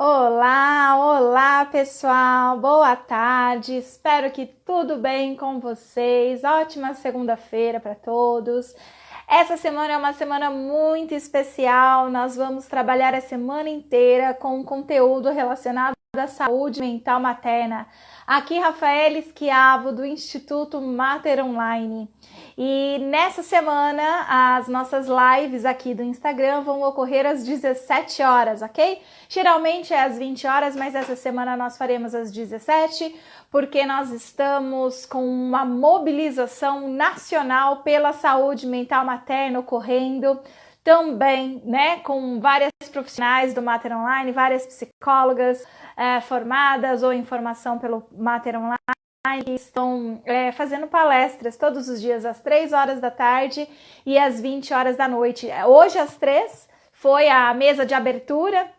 Olá, olá pessoal, boa tarde, espero que tudo bem com vocês, ótima segunda-feira para todos. Essa semana é uma semana muito especial, nós vamos trabalhar a semana inteira com conteúdo relacionado à saúde mental materna. Aqui Rafael Schiavo do Instituto Mater Online. E nessa semana as nossas lives aqui do Instagram vão ocorrer às 17 horas, ok? Geralmente é às 20 horas, mas essa semana nós faremos às 17, porque nós estamos com uma mobilização nacional pela saúde mental materna ocorrendo também, né, com várias profissionais do Mater Online, várias psicólogas formadas ou em formação pelo Mater Online, que estão fazendo palestras todos os dias às 3 horas da tarde e às 20 horas da noite. Hoje às 3 foi a mesa de abertura,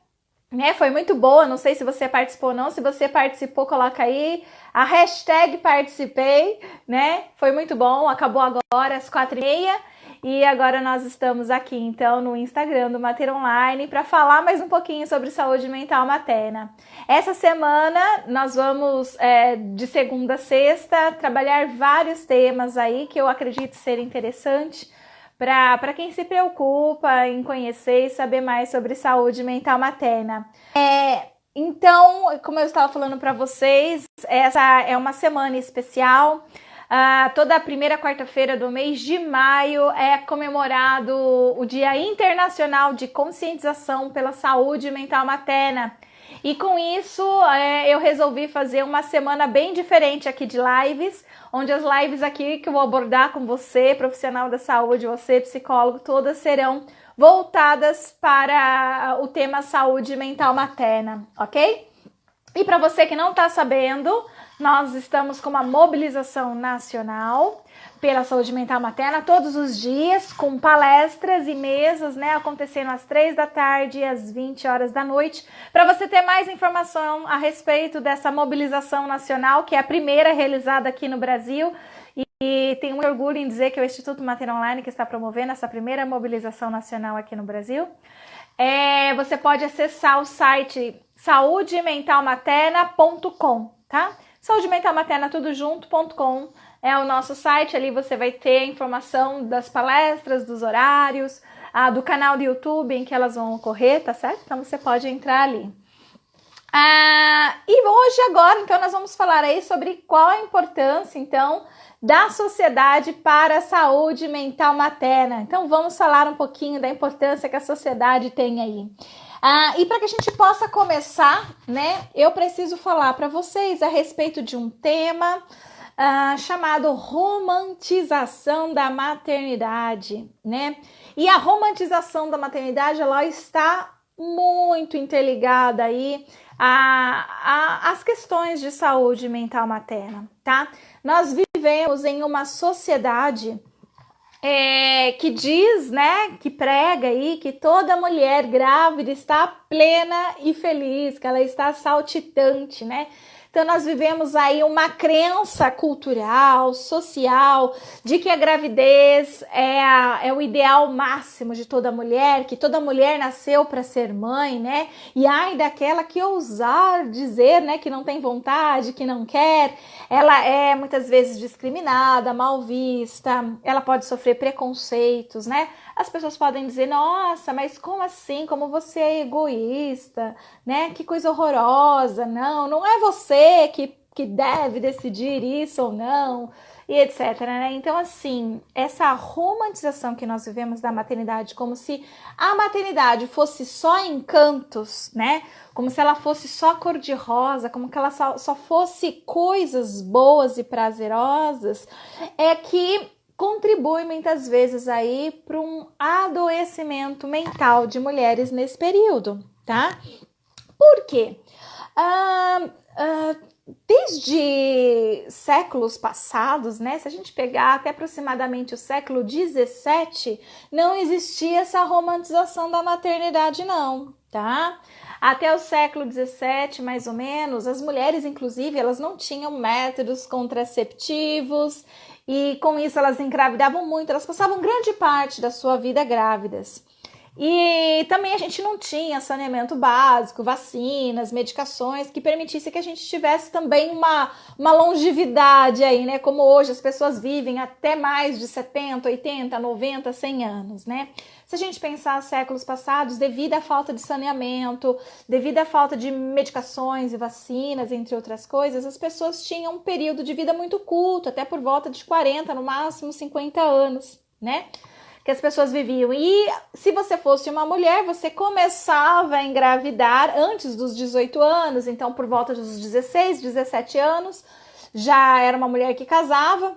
né? Foi muito boa, não sei se você participou ou não. Se você participou, coloca aí a hashtag participei, né? Foi muito bom, acabou agora às 4h30 e agora nós estamos aqui então no Instagram do Mater Online para falar mais um pouquinho sobre saúde mental materna. Essa semana nós vamos de segunda a sexta trabalhar vários temas aí que eu acredito ser interessante para quem se preocupa em conhecer e saber mais sobre saúde mental materna. Então, como eu estava falando para vocês, essa é uma semana especial. Toda a primeira quarta-feira do mês de maio é comemorado o Dia Internacional de Conscientização pela Saúde Mental Materna. E com isso eu resolvi fazer uma semana bem diferente aqui de lives, onde as lives aqui que eu vou abordar com você, profissional da saúde, você, psicólogo, todas serão voltadas para o tema saúde mental materna, ok? E para você que não está sabendo, nós estamos com uma mobilização nacional pela saúde mental materna todos os dias, com palestras e mesas, né, acontecendo às 3 da tarde e às 20 horas da noite. Para você ter mais informação a respeito dessa mobilização nacional, que é a primeira realizada aqui no Brasil, e tenho muito orgulho em dizer que é o Instituto Mater Online que está promovendo essa primeira mobilização nacional aqui no Brasil. Você pode acessar o site saudementalmaterna.com, tá? Saudementalmaterna tudo junto.com é o nosso site, ali você vai ter a informação das palestras, dos horários, do canal do YouTube em que elas vão ocorrer, tá certo? Então você pode entrar ali. E hoje agora, então, nós vamos falar aí sobre qual a importância, então, da sociedade para a saúde mental materna. Então, vamos falar um pouquinho da importância que a sociedade tem aí. E para que a gente possa começar, né, eu preciso falar para vocês a respeito de um tema chamado romantização da maternidade, né? E a romantização da maternidade, ela está muito interligada aí às questões de saúde mental materna, tá? Nós vivemos em uma sociedade que diz, né, que prega aí que toda mulher grávida está plena e feliz, que ela está saltitante, né? Então nós vivemos aí uma crença cultural, social, de que a gravidez é o ideal máximo de toda mulher, que toda mulher nasceu para ser mãe, né? E ai daquela que ousar dizer, né, que não tem vontade, que não quer, ela é muitas vezes discriminada, mal vista, ela pode sofrer preconceitos, né? As pessoas podem dizer, nossa, mas como assim? Como você é egoísta, né? Que coisa horrorosa, não é você que deve decidir isso ou não, e etc, né? Então, assim, essa romantização que nós vivemos da maternidade, como se a maternidade fosse só encantos, né? Como se ela fosse só cor-de-rosa, como que ela só fosse coisas boas e prazerosas, é que contribui muitas vezes aí para um adoecimento mental de mulheres nesse período, tá? Por quê? Desde séculos passados, né? Se a gente pegar até aproximadamente o século XVII, não existia essa romantização da maternidade, não, tá? Até o século XVII, mais ou menos, as mulheres, inclusive, elas não tinham métodos contraceptivos e com isso elas engravidavam muito, elas passavam grande parte da sua vida grávidas. E também a gente não tinha saneamento básico, vacinas, medicações que permitisse que a gente tivesse também uma longevidade aí, né? Como hoje as pessoas vivem até mais de 70, 80, 90, 100 anos, né? Se a gente pensar séculos passados, devido à falta de saneamento, devido à falta de medicações e vacinas, entre outras coisas, as pessoas tinham um período de vida muito curto, até por volta de 40, no máximo 50 anos, né? Que as pessoas viviam. E se você fosse uma mulher, você começava a engravidar antes dos 18 anos, então por volta dos 16, 17 anos, já era uma mulher que casava,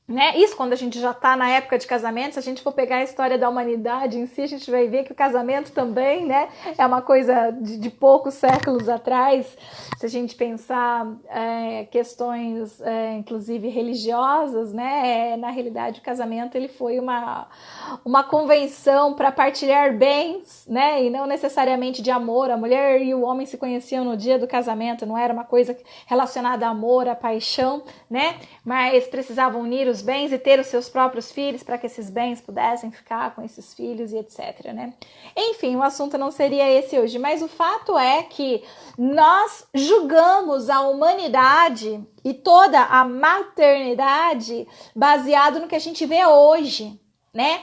né? Isso quando a gente já está na época de casamento. Se a gente for pegar a história da humanidade em si, a gente vai ver que o casamento também, né, é uma coisa de poucos séculos atrás. Se a gente pensar questões inclusive religiosas, né, na realidade o casamento ele foi uma convenção para partilhar bens, né, e não necessariamente de amor. A mulher e o homem se conheciam no dia do casamento, não era uma coisa relacionada a amor, a paixão, né, mas precisavam unir os bens e ter os seus próprios filhos para que esses bens pudessem ficar com esses filhos e etc, né? Enfim, o assunto não seria esse hoje, mas o fato é que nós julgamos a humanidade e toda a maternidade baseado no que a gente vê hoje, né?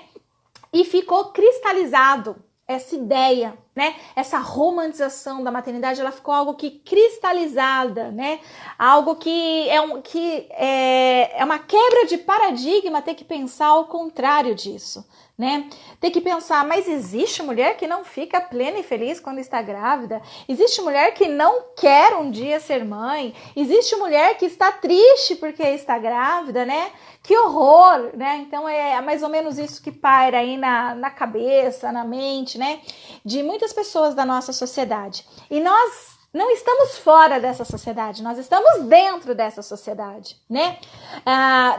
E ficou cristalizado essa ideia, né? Essa romantização da maternidade, ela ficou algo que cristalizada, né? Algo que é uma quebra de paradigma, ter que pensar ao contrário disso, né? Ter que pensar, mas existe mulher que não fica plena e feliz quando está grávida? Existe mulher que não quer um dia ser mãe? Existe mulher que está triste porque está grávida, né? Que horror, né? Então é mais ou menos isso que paira aí na cabeça, na mente, né? De muitas pessoas da nossa sociedade. E nós não estamos fora dessa sociedade, nós estamos dentro dessa sociedade, né?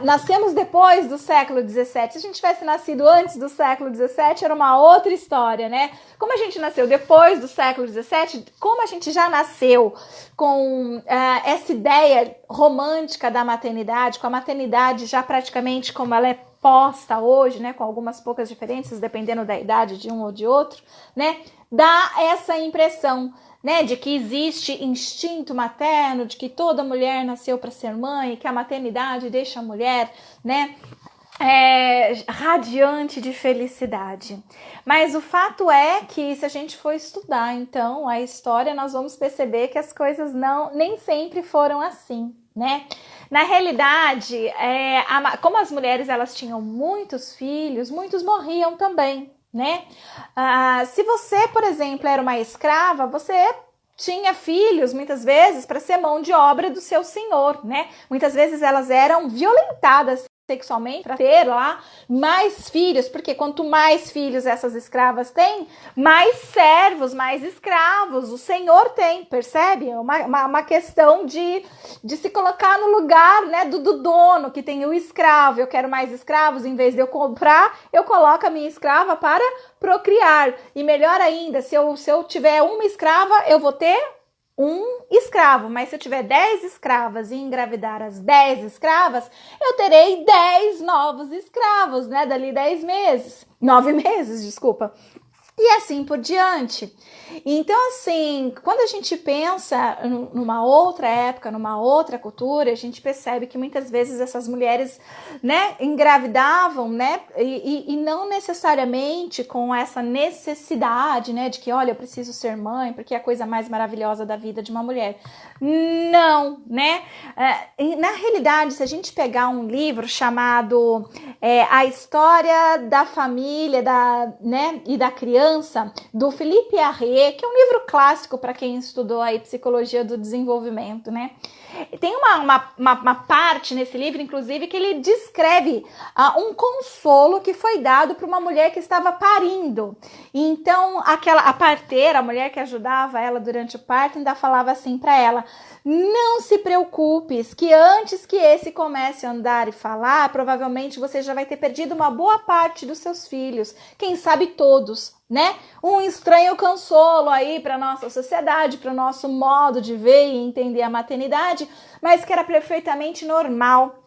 Nascemos depois do século XVII. Se a gente tivesse nascido antes do século XVII, era uma outra história, né? Como a gente nasceu depois do século XVII, como a gente já nasceu com essa ideia romântica da maternidade, com a maternidade já praticamente como ela é posta hoje, né, com algumas poucas diferenças, dependendo da idade de um ou de outro, né, dá essa impressão, né, de que existe instinto materno, de que toda mulher nasceu para ser mãe, que a maternidade deixa a mulher, né, radiante de felicidade. Mas o fato é que se a gente for estudar, então, a história, nós vamos perceber que as coisas nem sempre foram assim, né? Na realidade, como as mulheres elas tinham muitos filhos, muitos morriam também, né? Se você, por exemplo, era uma escrava, você tinha filhos, muitas vezes, para ser mão de obra do seu senhor, né? Muitas vezes elas eram violentadas sexualmente para ter lá mais filhos, porque quanto mais filhos essas escravas têm, mais servos, mais escravos o senhor tem, percebe? Uma questão de se colocar no lugar, né, do dono que tem o escravo. Eu quero mais escravos, em vez de eu comprar, eu coloco a minha escrava para procriar. E melhor ainda, se eu tiver uma escrava, eu vou ter um escravo, mas se eu tiver 10 escravas e engravidar as 10 escravas, eu terei 10 novos escravos, né? Dali 10 meses, 9 meses, desculpa. E assim por diante. Então, assim, quando a gente pensa numa outra época, numa outra cultura, a gente percebe que muitas vezes essas mulheres, né, engravidavam, né, e não necessariamente com essa necessidade, né, de que, olha, eu preciso ser mãe, porque é a coisa mais maravilhosa da vida de uma mulher. Não, né? Na realidade, se a gente pegar um livro chamado A História da Família, né, e da Criança, do Philippe Arré, que é um livro clássico para quem estudou aí psicologia do desenvolvimento, né? Tem uma parte nesse livro, inclusive, que ele descreve um consolo que foi dado para uma mulher que estava parindo. Então, a parteira, a mulher que ajudava ela durante o parto, ainda falava assim para ela: não se preocupes, que antes que esse comece a andar e falar, provavelmente você já vai ter perdido uma boa parte dos seus filhos, quem sabe todos, né? Um estranho consolo aí para nossa sociedade, para o nosso modo de ver e entender a maternidade, mas que era perfeitamente normal.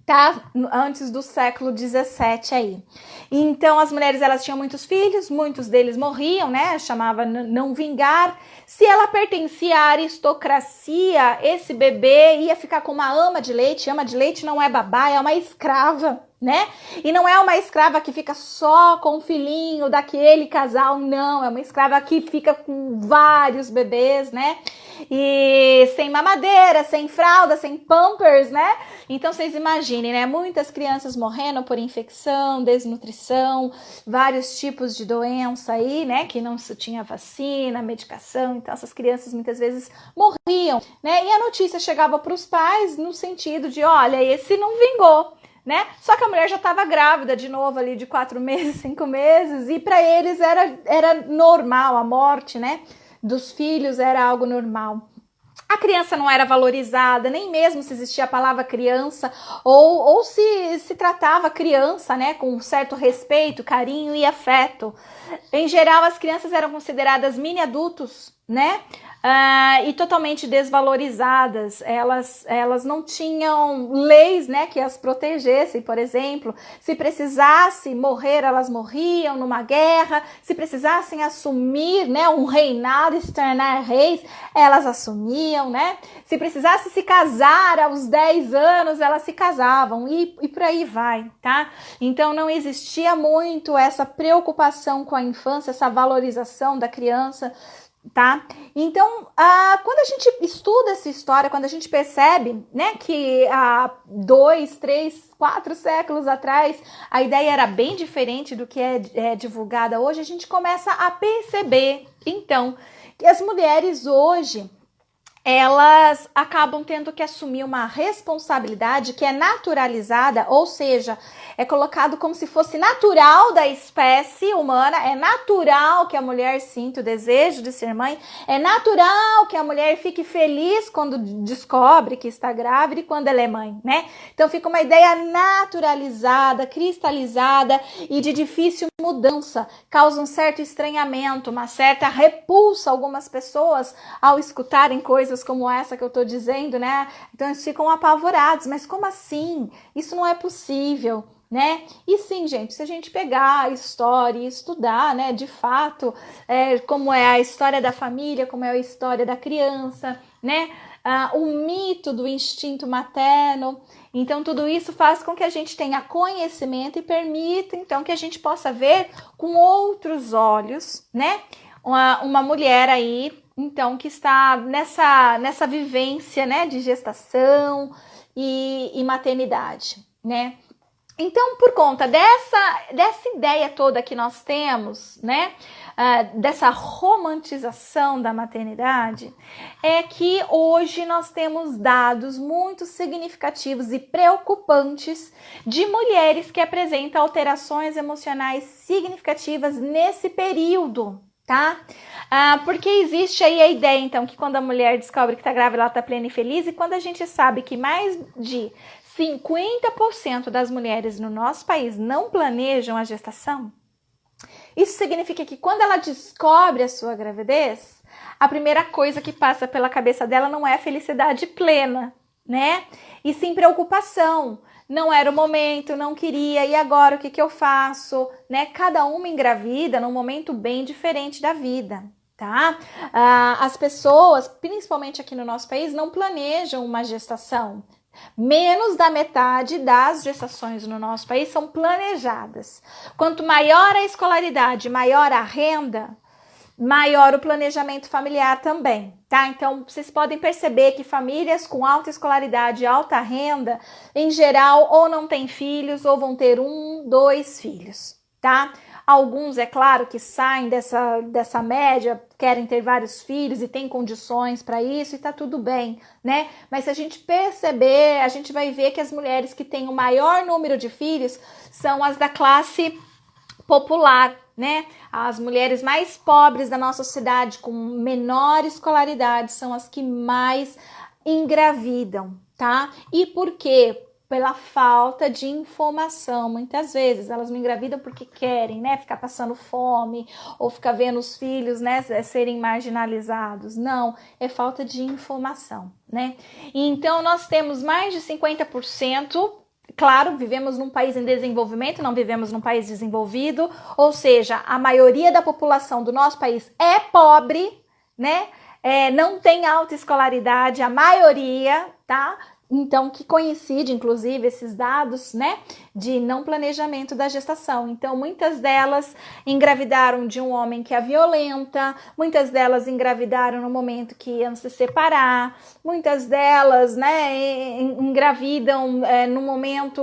tá? Antes do século 17 aí. Então as mulheres, elas tinham muitos filhos, muitos deles morriam, né? Chamava não vingar. Se ela pertencia à aristocracia, esse bebê ia ficar com uma ama de leite. Ama de leite não é babá, é uma escrava, né? E não é uma escrava que fica só com o filhinho daquele casal, não. É uma escrava que fica com vários bebês, né? E sem mamadeira, sem fralda, sem pampers, né? Então vocês imaginem, né? Muitas crianças morrendo por infecção, desnutrição, vários tipos de doença aí, né? Que não se tinha vacina, medicação. Então essas crianças muitas vezes morriam, né? E a notícia chegava para os pais no sentido de, olha, esse não vingou, né? Só que a mulher já estava grávida de novo ali de 4 meses, 5 meses, e para eles era normal a morte, né? Dos filhos era algo normal. A criança não era valorizada, nem mesmo se existia a palavra criança, ou se tratava criança, né, com um certo respeito, carinho e afeto. Em geral, as crianças eram consideradas mini adultos, né? E totalmente desvalorizadas. Elas não tinham leis, né, que as protegessem, por exemplo. Se precisasse morrer, elas morriam numa guerra. Se precisassem assumir, né, um reinado, se tornar reis, elas assumiam, né? Se precisasse se casar aos 10 anos, elas se casavam e por aí vai, tá? Então não existia muito essa preocupação com a infância, essa valorização da criança, tá? Então, quando a gente estuda essa história, quando a gente percebe, né, que há 2, 3, 4 séculos atrás a ideia era bem diferente do que é divulgada hoje, a gente começa a perceber, então, que as mulheres hoje, elas acabam tendo que assumir uma responsabilidade que é naturalizada, ou seja, é colocado como se fosse natural da espécie humana, é natural que a mulher sinta o desejo de ser mãe, é natural que a mulher fique feliz quando descobre que está grávida e quando ela é mãe, né? Então fica uma ideia naturalizada, cristalizada e de difícil mudança, causa um certo estranhamento, uma certa repulsa a algumas pessoas ao escutarem coisas como essa que eu tô dizendo, né? Então eles ficam apavorados, mas como assim? Isso não é possível, né? E sim, gente, se a gente pegar a história e estudar, né, de fato, como é a história da família, como é a história da criança, né? O mito do instinto materno. Então, tudo isso faz com que a gente tenha conhecimento e permita, então, que a gente possa ver com outros olhos, né? Uma mulher aí, então, que está nessa vivência, né, de gestação e maternidade, né? Então, por conta dessa ideia toda que nós temos, né, dessa romantização da maternidade, é que hoje nós temos dados muito significativos e preocupantes de mulheres que apresentam alterações emocionais significativas nesse período, tá? Porque existe aí a ideia, então, que quando a mulher descobre que está grávida, ela está plena e feliz, e quando a gente sabe que mais de 50% das mulheres no nosso país não planejam a gestação, isso significa que quando ela descobre a sua gravidez, a primeira coisa que passa pela cabeça dela não é felicidade plena, né? E sim preocupação. Não era o momento, não queria, e agora o que eu faço? Né? Cada uma engravida num momento bem diferente da vida, tá? As pessoas, principalmente aqui no nosso país, não planejam uma gestação. Menos da metade das gestações no nosso país são planejadas. Quanto maior a escolaridade, maior a renda, maior o planejamento familiar também, tá? Então, vocês podem perceber que famílias com alta escolaridade e alta renda, em geral, ou não têm filhos, ou vão ter 1, 2 filhos, tá? Alguns, é claro, que saem dessa média, querem ter vários filhos e têm condições para isso e tá tudo bem, né? Mas se a gente perceber, a gente vai ver que as mulheres que têm o maior número de filhos são as da classe popular, né? As mulheres mais pobres da nossa sociedade, com menor escolaridade, são as que mais engravidam, tá? E por quê? Pela falta de informação, muitas vezes elas não engravidam porque querem, né, ficar passando fome ou ficar vendo os filhos, né, serem marginalizados. Não, é falta de informação, né? Então nós temos mais de 50% Claro, vivemos num país em desenvolvimento, não vivemos num país desenvolvido, ou seja, a maioria da população do nosso país é pobre, né? Não tem alta escolaridade, a maioria, tá? Então, que coincide, inclusive, esses dados, né, de não planejamento da gestação. Então, muitas delas engravidaram de um homem que a violenta, muitas delas engravidaram no momento que iam se separar, muitas delas, né, engravidam no momento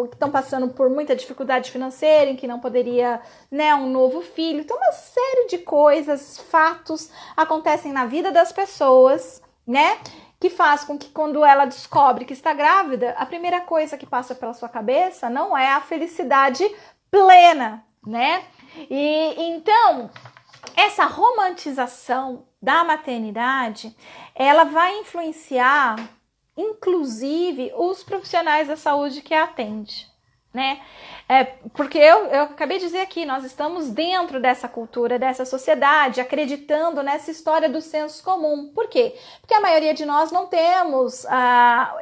que estão passando por muita dificuldade financeira, em que não poderia, né, um novo filho. Então, uma série de coisas, fatos acontecem na vida das pessoas, né, que faz com que quando ela descobre que está grávida, a primeira coisa que passa pela sua cabeça não é a felicidade plena, né? E então, essa romantização da maternidade, ela vai influenciar, inclusive, os profissionais da saúde que a atende, né? Porque eu acabei de dizer aqui, nós estamos dentro dessa cultura, dessa sociedade, acreditando nessa história do senso comum. Por quê? Porque a maioria de nós não temos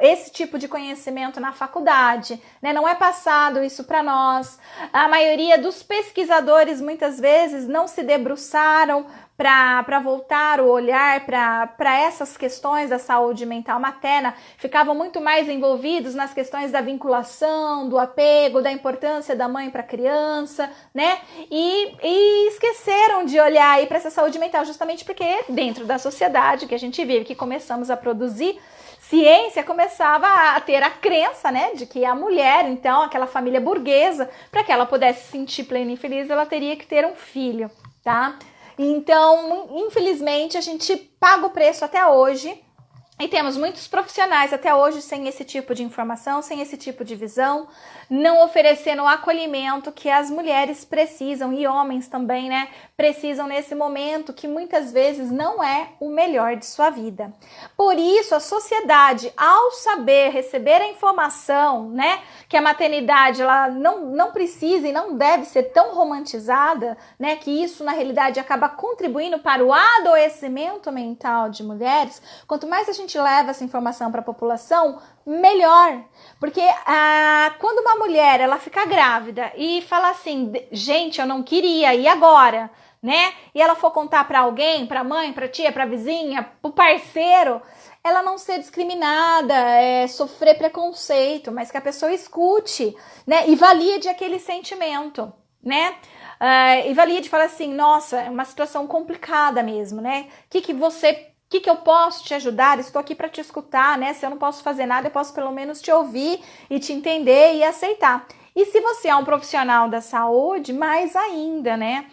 esse tipo de conhecimento na faculdade, né? Não é passado isso para nós. A maioria dos pesquisadores, muitas vezes, não se debruçaram para voltar o olhar para essas questões da saúde mental materna, ficavam muito mais envolvidos nas questões da vinculação, do apego, da importância da mãe para a criança, né? E esqueceram de olhar aí para essa saúde mental, justamente porque dentro da sociedade que a gente vive, que começamos a produzir ciência, começava a ter a crença, né, de que a mulher, então, aquela família burguesa, para que ela pudesse se sentir plena e feliz, ela teria que ter um filho, tá? Então, infelizmente, a gente paga o preço até hoje e temos muitos profissionais até hoje sem esse tipo de informação, sem esse tipo de visão, não oferecendo o acolhimento que as mulheres precisam e homens também, né, precisam nesse momento que muitas vezes não é o melhor de sua vida. Por isso, a sociedade, ao saber, receber a informação, né, que a maternidade ela não precisa e não deve ser tão romantizada, né, que isso na realidade acaba contribuindo para o adoecimento mental de mulheres, quanto mais a gente leva essa informação para a população, melhor. Porque quando uma mulher ela fica grávida e fala assim, gente, eu não queria, e agora? Né? E ela for contar para alguém, para mãe, para tia, para vizinha, para o parceiro, ela não ser discriminada, sofrer preconceito, mas que a pessoa escute, né? E valide aquele sentimento, né? E valide, fala assim, nossa, é uma situação complicada mesmo, né? O que eu posso te ajudar? Estou aqui para te escutar, né? Se eu não posso fazer nada, eu posso pelo menos te ouvir e te entender e aceitar. E se você é um profissional da saúde, mais ainda, né?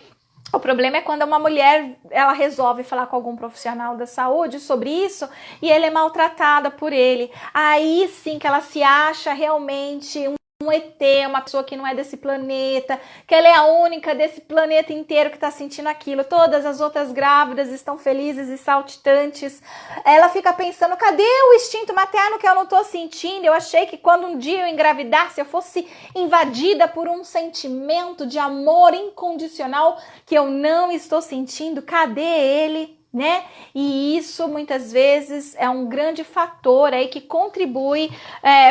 O problema é quando uma mulher, ela resolve falar com algum profissional da saúde sobre isso e ela é maltratada por ele. Aí sim que ela se acha realmente um ET, uma pessoa que não é desse planeta, que ela é a única desse planeta inteiro que está sentindo aquilo. Todas as outras grávidas estão felizes e saltitantes. Ela fica pensando, cadê o instinto materno que eu não estou sentindo? Eu achei que quando um dia eu engravidasse, eu fosse invadida por um sentimento de amor incondicional que eu não estou sentindo. Cadê ele? Né? E isso muitas vezes é um grande fator aí que contribui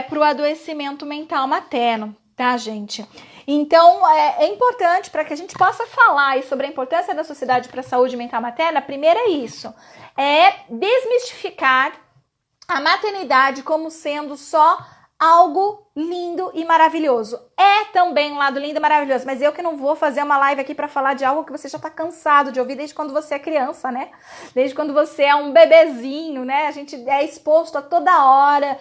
para o adoecimento mental materno, tá, gente? Então é importante para que a gente possa falar aí sobre a importância da sociedade para a saúde mental materna. Primeiro é isso, é desmistificar a maternidade como sendo só algo lindo e maravilhoso. É também um lado lindo e maravilhoso, mas eu que não vou fazer uma live aqui para falar de algo que você já tá cansado de ouvir desde quando você é criança, né? Desde quando você é um bebezinho, né? A gente é exposto a toda hora,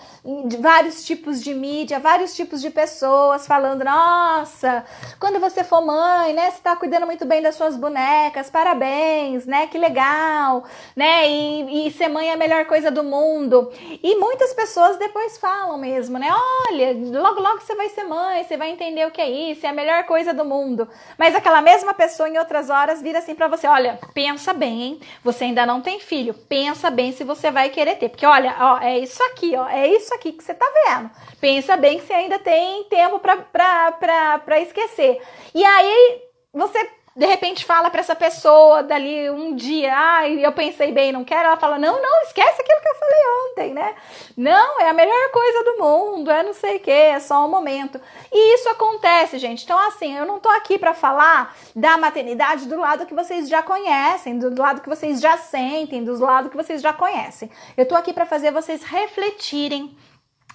de vários tipos de mídia, vários tipos de pessoas falando, nossa, quando você for mãe, né? Você tá cuidando muito bem das suas bonecas, parabéns, né? Que legal, né? E ser mãe é a melhor coisa do mundo. E muitas pessoas depois falam mesmo, né? Olha, logo logo você vai ser mãe, você vai entender o que é isso, é a melhor coisa do mundo. Mas aquela mesma pessoa em outras horas vira assim pra você, olha, pensa bem, hein? Você ainda não tem filho, pensa bem se você vai querer ter, porque olha, ó, é isso aqui, ó, é isso aqui que você tá vendo. Pensa bem que você ainda tem tempo pra esquecer. E aí você de repente fala para essa pessoa dali um dia, eu pensei bem, não quero, ela fala, não, esquece aquilo que eu falei ontem, né? Não, é a melhor coisa do mundo, é não sei o que, é só um momento. E isso acontece, gente. Então, assim, eu não tô aqui para falar da maternidade do lado que vocês já conhecem, do lado que vocês já sentem, do lado que vocês já conhecem. Eu tô aqui para fazer vocês refletirem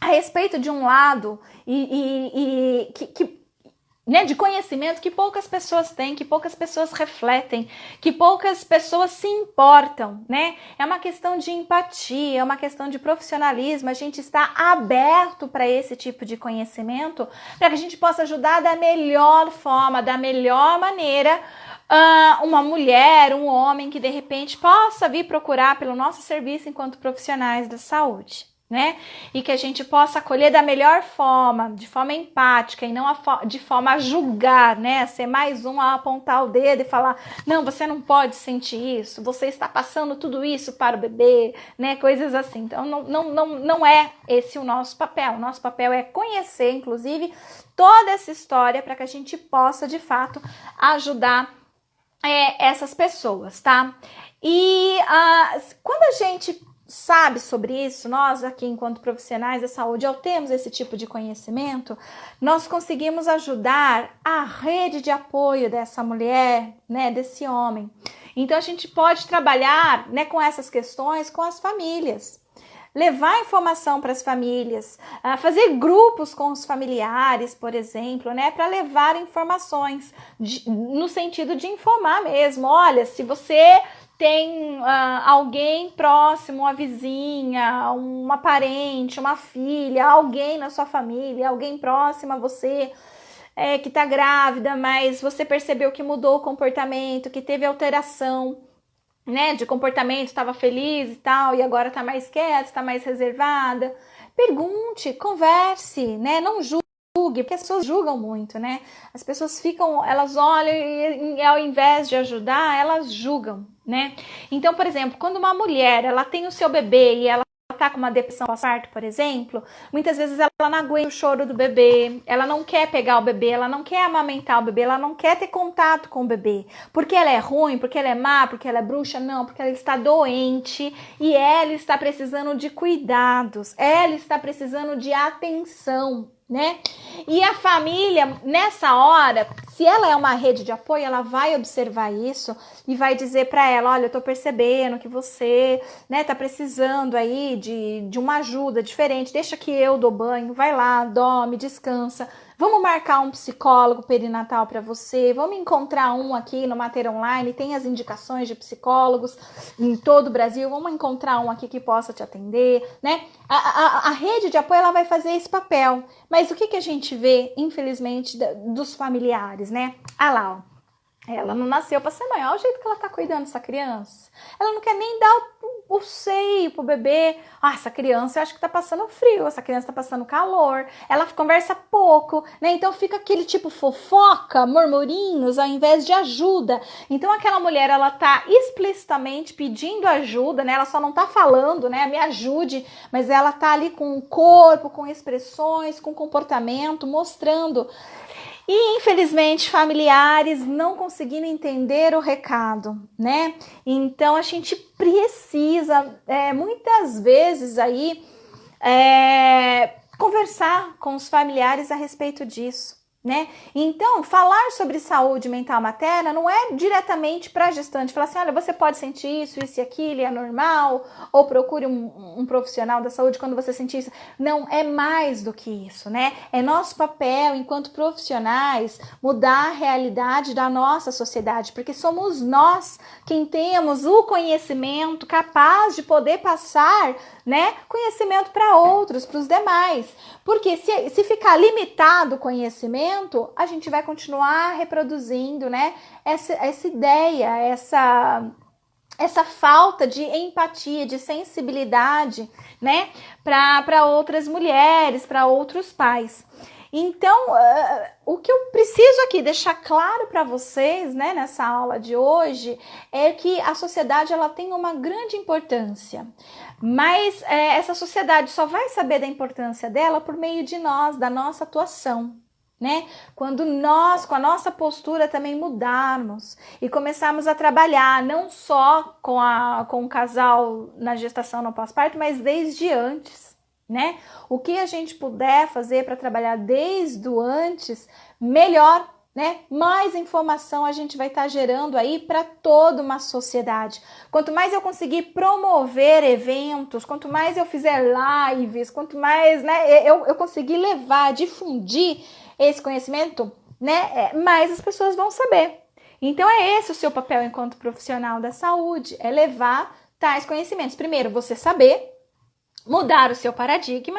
a respeito de um lado né, de conhecimento que poucas pessoas têm, que poucas pessoas refletem, que poucas pessoas se importam, né? É uma questão de empatia, é uma questão de profissionalismo, a gente está aberto para esse tipo de conhecimento, para que a gente possa ajudar da melhor forma, da melhor maneira, uma mulher, um homem que de repente possa vir procurar pelo nosso serviço enquanto profissionais da saúde, né? E que a gente possa acolher da melhor forma, de forma empática e não de forma a julgar, né? Ser mais um a apontar o dedo e falar, não, você não pode sentir isso, você está passando tudo isso para o bebê, né? Coisas assim. Então, não é esse o nosso papel. O nosso papel é conhecer, inclusive, toda essa história para que a gente possa, de fato, ajudar essas pessoas, tá? E quando a gente sabe sobre isso, nós aqui enquanto profissionais da saúde, ao termos esse tipo de conhecimento, nós conseguimos ajudar a rede de apoio dessa mulher, né, desse homem. Então a gente pode trabalhar, né, com essas questões com as famílias, levar informação para as famílias, fazer grupos com os familiares, por exemplo, né, para levar informações no sentido de informar mesmo. Olha, se você tem alguém próximo, uma vizinha, uma parente, uma filha, alguém na sua família, alguém próximo a você que está grávida, mas você percebeu que mudou o comportamento, que teve alteração, né, de comportamento, estava feliz e tal, e agora está mais quieta, está mais reservada. Pergunte, converse, né, não julgue, porque as pessoas julgam muito, né? As pessoas elas olham e ao invés de ajudar, elas julgam, né? Então, por exemplo, quando uma mulher, ela tem o seu bebê e ela tá com uma depressão pós-parto, por exemplo, muitas vezes ela não aguenta o choro do bebê, ela não quer pegar o bebê, ela não quer amamentar o bebê, ela não quer ter contato com o bebê, porque ela é ruim, porque ela é má, porque ela é bruxa, não, porque ela está doente e ela está precisando de cuidados, ela está precisando de atenção, né? E a família, nessa hora, se ela é uma rede de apoio, ela vai observar isso e vai dizer para ela, olha, eu tô percebendo que você, né, tá precisando aí de uma ajuda diferente, deixa que eu dou banho, vai lá, dorme, descansa, vamos marcar um psicólogo perinatal para você, vamos encontrar um aqui no Mater Online, tem as indicações de psicólogos em todo o Brasil, vamos encontrar um aqui que possa te atender, né? A rede de apoio, ela vai fazer esse papel, mas o que a gente vê, infelizmente, dos familiares, né? Ah lá, ó. Ela não nasceu para ser mãe, olha o jeito que ela tá cuidando dessa criança. Ela não quer nem dar o seio pro bebê. Essa criança eu acho que tá passando frio, essa criança tá passando calor. Ela conversa pouco, né? Então fica aquele tipo fofoca, murmurinhos, ao invés de ajuda. Então aquela mulher, ela tá explicitamente pedindo ajuda, né? Ela só não tá falando, né? Me ajude, mas ela tá ali com o corpo, com expressões, com comportamento, mostrando. E, infelizmente, familiares não conseguindo entender o recado, né? Então, a gente precisa, muitas vezes, aí, conversar com os familiares a respeito disso, né? Então, falar sobre saúde mental materna não é diretamente para a gestante, falar assim, olha, você pode sentir isso e aquilo, é normal, ou procure um profissional da saúde quando você sentir isso. Não, é mais do que isso, né? É nosso papel, enquanto profissionais, mudar a realidade da nossa sociedade, porque somos nós quem temos o conhecimento capaz de poder passar, né, conhecimento para outros, para os demais. Porque se ficar limitado o conhecimento, a gente vai continuar reproduzindo, né, essa ideia, essa falta de empatia, de sensibilidade, né, para outras mulheres, para outros pais. Então, o que eu preciso aqui deixar claro para vocês, né, nessa aula de hoje, é que a sociedade, ela tem uma grande importância, mas essa sociedade só vai saber da importância dela por meio de nós, da nossa atuação, né? Quando nós, com a nossa postura também mudarmos e começarmos a trabalhar não só com o casal na gestação no pós-parto, mas desde antes, né? O que a gente puder fazer para trabalhar desde o antes, melhor, né? Mais informação a gente vai estar gerando aí para toda uma sociedade. Quanto mais eu conseguir promover eventos, quanto mais eu fizer lives, quanto mais, né, eu conseguir levar, difundir esse conhecimento, né, mais as pessoas vão saber. Então é esse o seu papel enquanto profissional da saúde, é levar tais conhecimentos. Primeiro, você saber, mudar o seu paradigma,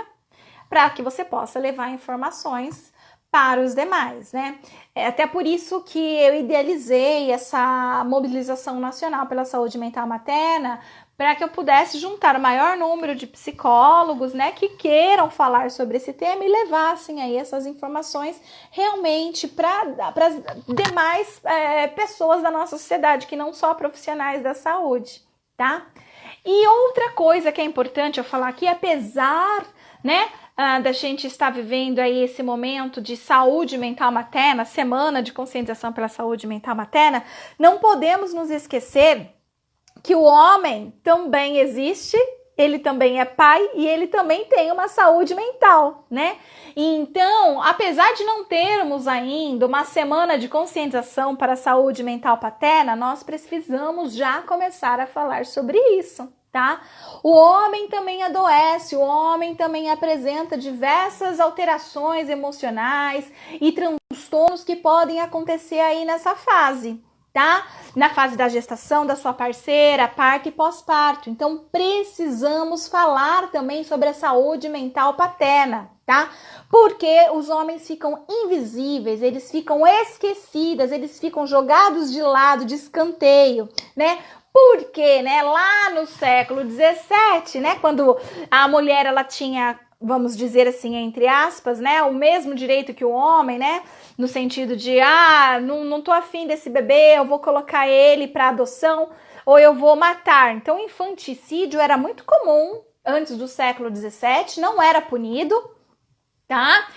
para que você possa levar informações para os demais, né? É até por isso que eu idealizei essa mobilização nacional pela saúde mental materna, para que eu pudesse juntar o maior número de psicólogos, né, que queiram falar sobre esse tema e levassem aí essas informações realmente para as demais pessoas da nossa sociedade, que não só profissionais da saúde, tá? E outra coisa que é importante eu falar aqui, apesar, né, da gente estar vivendo aí esse momento de saúde mental materna, semana de conscientização pela saúde mental materna, não podemos nos esquecer que o homem também existe, ele também é pai e ele também tem uma saúde mental, né? Então, apesar de não termos ainda uma semana de conscientização para a saúde mental paterna, nós precisamos já começar a falar sobre isso, tá? O homem também adoece, o homem também apresenta diversas alterações emocionais e transtornos que podem acontecer aí nessa fase, tá? Na fase da gestação da sua parceira, parto e pós-parto. Então, precisamos falar também sobre a saúde mental paterna, tá? Porque os homens ficam invisíveis, eles ficam esquecidos, eles ficam jogados de lado, de escanteio, né? Porque, né, lá no século XVII, né, quando a mulher ela tinha, vamos dizer assim, entre aspas, né, o mesmo direito que o homem, né, no sentido de, não tô afim desse bebê, eu vou colocar ele para adoção ou eu vou matar. Então, o infanticídio era muito comum antes do século XVII, não era punido, tá?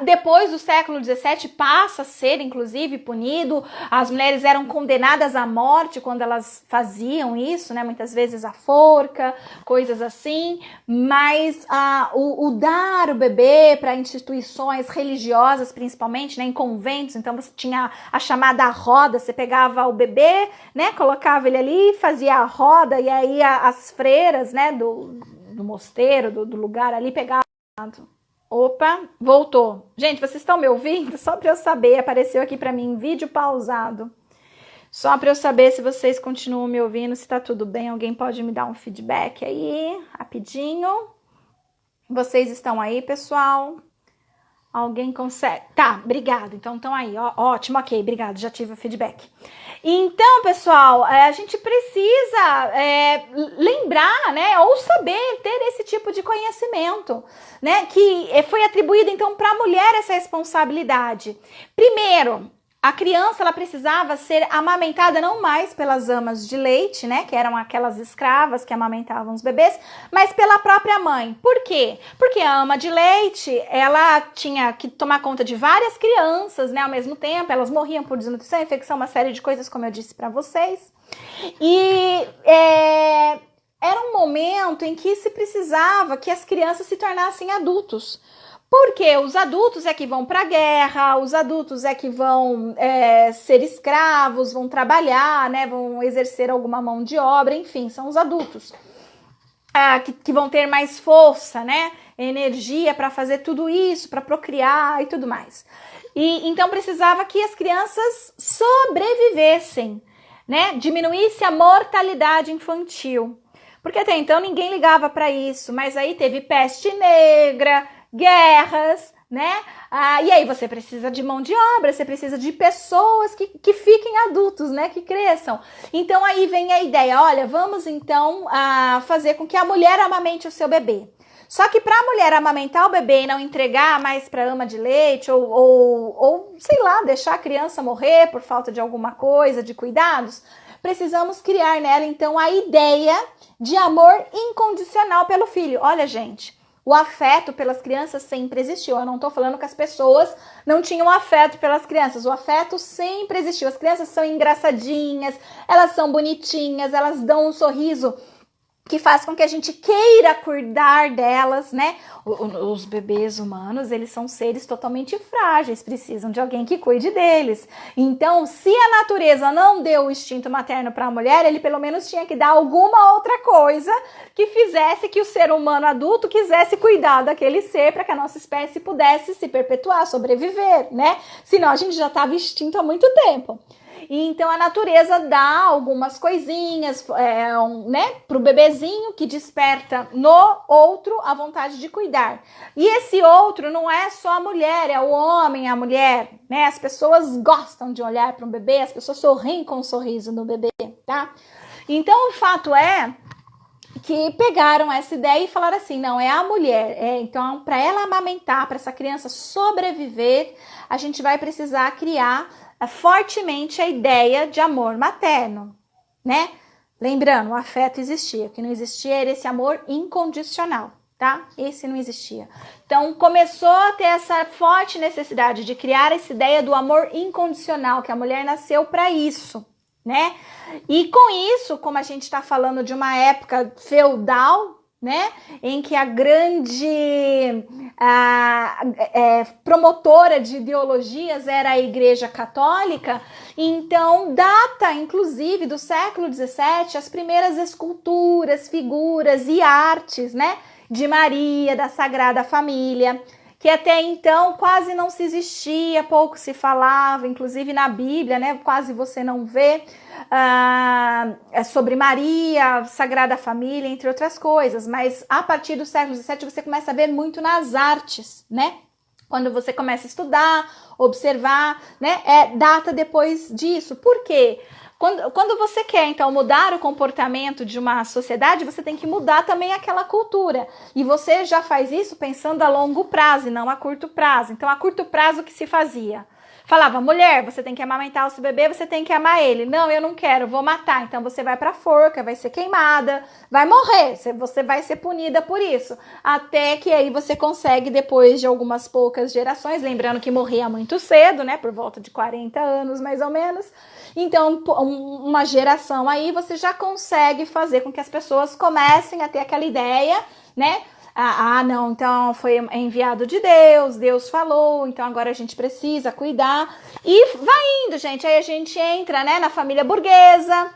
Depois do século XVII passa a ser, inclusive, punido. As mulheres eram condenadas à morte quando elas faziam isso, né? Muitas vezes a forca, coisas assim. Mas o dar o bebê para instituições religiosas, principalmente, né? Em conventos, então você tinha a chamada roda, você pegava o bebê, né? Colocava ele ali, fazia a roda, e aí as freiras, né? Do mosteiro, do lugar ali, pegavam. Opa, voltou. Gente, vocês estão me ouvindo? Só para eu saber, apareceu aqui para mim vídeo pausado. Só para eu saber se vocês continuam me ouvindo, se tá tudo bem. Alguém pode me dar um feedback aí, rapidinho. Vocês estão aí, pessoal? Alguém consegue? Tá, obrigado. Então estão aí, ótimo, ok, obrigado, já tive o feedback. Então, pessoal, a gente precisa lembrar, né, ou saber ter esse tipo de conhecimento, né, que foi atribuído então para a mulher essa responsabilidade. Primeiro, a criança ela precisava ser amamentada não mais pelas amas de leite, né, que eram aquelas escravas que amamentavam os bebês, mas pela própria mãe. Por quê? Porque a ama de leite, ela tinha que tomar conta de várias crianças, né, ao mesmo tempo, elas morriam por desnutrição, infecção, uma série de coisas, como eu disse para vocês. E era um momento em que se precisava que as crianças se tornassem adultos. Porque os adultos é que vão para a guerra, os adultos é que vão ser escravos, vão trabalhar, né, vão exercer alguma mão de obra, enfim, são os adultos que vão ter mais força, né, energia para fazer tudo isso, para procriar e tudo mais. E então precisava que as crianças sobrevivessem, né, diminuísse a mortalidade infantil. Porque até então ninguém ligava para isso, mas aí teve peste negra, guerras, né? E aí você precisa de mão de obra, você precisa de pessoas que fiquem adultos, né? Que cresçam. Então aí vem a ideia, olha, vamos então fazer com que a mulher amamente o seu bebê. Só que para a mulher amamentar o bebê e não entregar mais para ama de leite ou sei lá, deixar a criança morrer por falta de alguma coisa, de cuidados, precisamos criar nela então a ideia de amor incondicional pelo filho. Olha, gente, O afeto pelas crianças sempre existiu. Eu não estou falando que as pessoas não tinham afeto pelas crianças. O afeto sempre existiu. As crianças são engraçadinhas, elas são bonitinhas, elas dão um sorriso que faz com que a gente queira cuidar delas, né? Os bebês humanos, eles são seres totalmente frágeis, precisam de alguém que cuide deles. Então, se a natureza não deu o instinto materno para a mulher, ele pelo menos tinha que dar alguma outra coisa que fizesse que o ser humano adulto quisesse cuidar daquele ser para que a nossa espécie pudesse se perpetuar, sobreviver, né? Senão a gente já estava extinto há muito tempo. Então a natureza dá algumas coisinhas, né, pro bebezinho que desperta no outro a vontade de cuidar. E esse outro não é só a mulher, é o homem, a mulher, né? As pessoas gostam de olhar para um bebê, as pessoas sorriem com um sorriso no bebê, tá? Então o fato é que pegaram essa ideia e falaram assim, não, é a mulher. Então, para ela amamentar, para essa criança sobreviver, a gente vai precisar criar fortemente a ideia de amor materno, né? Lembrando, o afeto existia, o que não existia era esse amor incondicional, tá? Esse não existia. Então, começou a ter essa forte necessidade de criar essa ideia do amor incondicional, que a mulher nasceu para isso, né? E com isso, como a gente está falando de uma época feudal, né, em que a grande promotora de ideologias era a Igreja Católica, então data, inclusive, do século XVII, as primeiras esculturas, figuras e artes, né, de Maria, da Sagrada Família, que até então quase não se existia, pouco se falava, inclusive na Bíblia, né, quase você não vê sobre Maria, Sagrada Família, entre outras coisas, mas a partir do século XVII você começa a ver muito nas artes, né? Quando você começa a estudar, observar, né? Data depois disso. Por quê? Quando você quer, então, mudar o comportamento de uma sociedade, você tem que mudar também aquela cultura. E você já faz isso pensando a longo prazo e não a curto prazo. Então, a curto prazo, o que se fazia? Falava, mulher, você tem que amamentar o seu bebê, você tem que amar ele. Não, eu não quero, vou matar. Então você vai pra forca, vai ser queimada, vai morrer. Você vai ser punida por isso. Até que aí você consegue, depois de algumas poucas gerações, lembrando que morria muito cedo, né? Por volta de 40 anos, mais ou menos. Então, uma geração aí, você já consegue fazer com que as pessoas comecem a ter aquela ideia, né? Não, então foi enviado de Deus, Deus falou, então agora a gente precisa cuidar. E vai indo, gente, aí a gente entra, né, na família burguesa,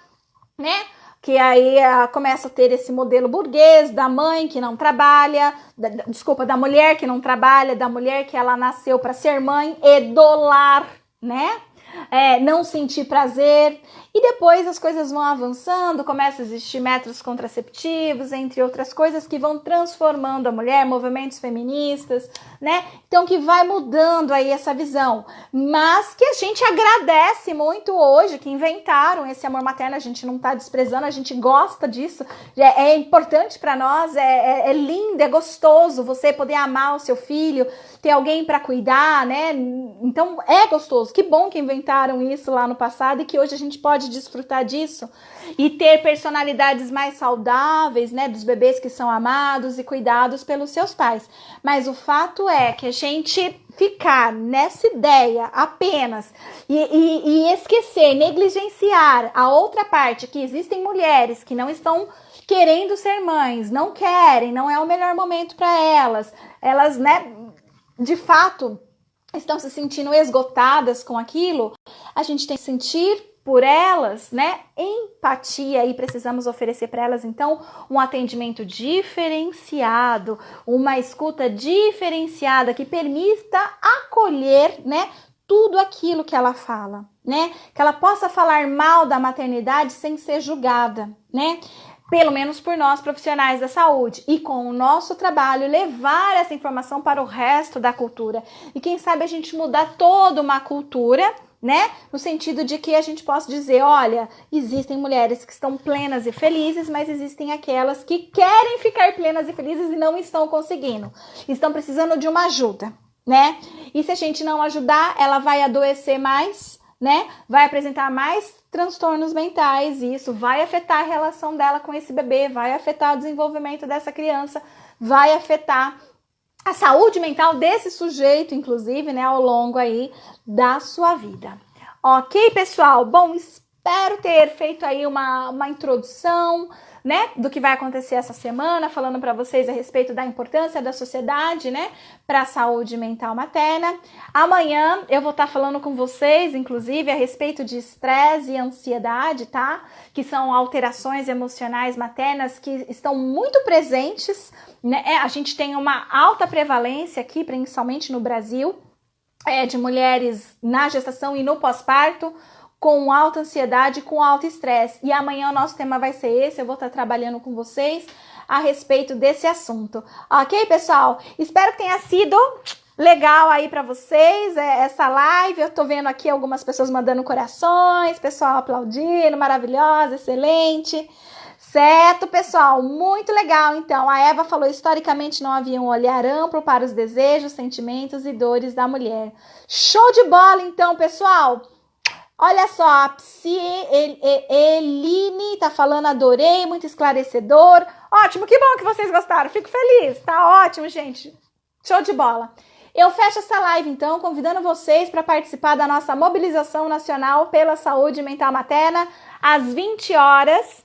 né, que aí começa a ter esse modelo burguês da mãe que não trabalha, da mulher que não trabalha, da mulher que ela nasceu para ser mãe e dolar, né, não sentir prazer. E depois as coisas vão avançando, começa a existir métodos contraceptivos, entre outras coisas, que vão transformando a mulher, movimentos feministas, né? Então, que vai mudando aí essa visão. Mas que a gente agradece muito hoje, que inventaram esse amor materno, a gente não tá desprezando, a gente gosta disso, é importante para nós, é lindo, é gostoso você poder amar o seu filho, ter alguém para cuidar, né? Então, é gostoso. Que bom que inventaram isso lá no passado e que hoje a gente pode desfrutar disso e ter personalidades mais saudáveis, né, dos bebês que são amados e cuidados pelos seus pais. Mas o fato é que a gente ficar nessa ideia apenas e esquecer, negligenciar a outra parte, que existem mulheres que não estão querendo ser mães, não querem, não é o melhor momento para elas, né, de fato estão se sentindo esgotadas com aquilo, a gente tem que sentir por elas, né, empatia, e precisamos oferecer para elas, então, um atendimento diferenciado, uma escuta diferenciada que permita acolher, né, tudo aquilo que ela fala, né, que ela possa falar mal da maternidade sem ser julgada, né, pelo menos por nós profissionais da saúde, e com o nosso trabalho levar essa informação para o resto da cultura, e quem sabe a gente mudar toda uma cultura, né? No sentido de que a gente possa dizer, olha, existem mulheres que estão plenas e felizes, mas existem aquelas que querem ficar plenas e felizes e não estão conseguindo. Estão precisando de uma ajuda, né? E se a gente não ajudar, ela vai adoecer mais, né? Vai apresentar mais transtornos mentais e isso vai afetar a relação dela com esse bebê, vai afetar o desenvolvimento dessa criança, vai afetar a saúde mental desse sujeito, inclusive, né, ao longo aí da sua vida. Ok, pessoal? Bom, espero ter feito aí uma introdução, né, do que vai acontecer essa semana, falando para vocês a respeito da importância da sociedade, né, para a saúde mental materna. Amanhã eu vou estar falando com vocês, inclusive, a respeito de estresse e ansiedade, tá? Que são alterações emocionais maternas que estão muito presentes, né? A gente tem uma alta prevalência aqui, principalmente no Brasil, de mulheres na gestação e no pós-parto, com alta ansiedade, com alto estresse. E amanhã o nosso tema vai ser esse, eu vou estar trabalhando com vocês a respeito desse assunto. Ok, pessoal? Espero que tenha sido legal aí para vocês essa live. Eu tô vendo aqui algumas pessoas mandando corações, pessoal aplaudindo, maravilhosa, excelente. Certo, pessoal? Muito legal. Então, a Eva falou, historicamente não havia um olhar amplo para os desejos, sentimentos e dores da mulher. Show de bola, então, pessoal! Olha só, a Psi Eline tá falando, adorei, muito esclarecedor. Ótimo, que bom que vocês gostaram, fico feliz, tá ótimo, gente. Show de bola. Eu fecho essa live, então, convidando vocês para participar da nossa mobilização nacional pela saúde mental materna, às 20 horas,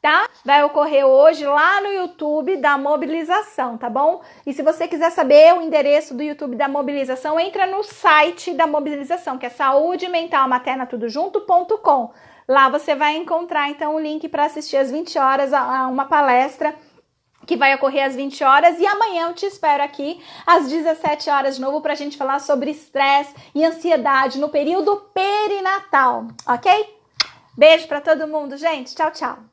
tá? Vai ocorrer hoje lá no YouTube da mobilização, tá bom? E se você quiser saber o endereço do YouTube da mobilização, entra no site da mobilização, que é saudementalmaternatudojunto.com. Lá você vai encontrar, então, o link para assistir às 20 horas a uma palestra que vai ocorrer às 20 horas. E amanhã eu te espero aqui às 17 horas de novo para a gente falar sobre estresse e ansiedade no período perinatal, ok? Beijo para todo mundo, gente. Tchau, tchau.